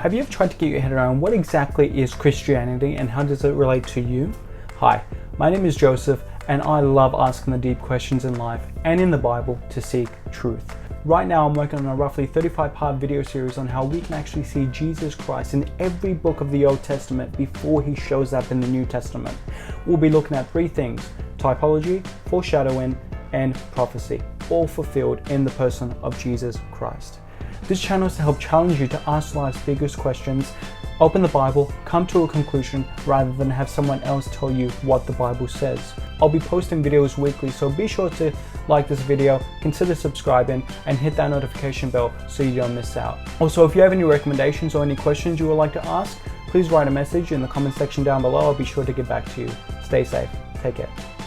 Have you ever tried to get your head around what exactly is Christianity and how does it relate to you? Hi, my name is Joseph and I love asking the deep questions in life and in the Bible to seek truth. Right now I'm working on a roughly 35-part video series on how we can actually see Jesus Christ in every book of the Old Testament before he shows up in the New Testament. We'll be looking at three things: typology, foreshadowing, and prophecy, all fulfilled in the person of Jesus Christ. This channel is to help challenge you to ask life's biggest questions, open the Bible, come to a conclusion, rather than have someone else tell you what the Bible says. I'll be posting videos weekly, so be sure to like this video, consider subscribing, and hit that notification bell so you don't miss out. Also, if you have any recommendations or any questions you would like to ask, please write a message in the comment section down below. I'll be sure to get back to you. Stay safe. Take care.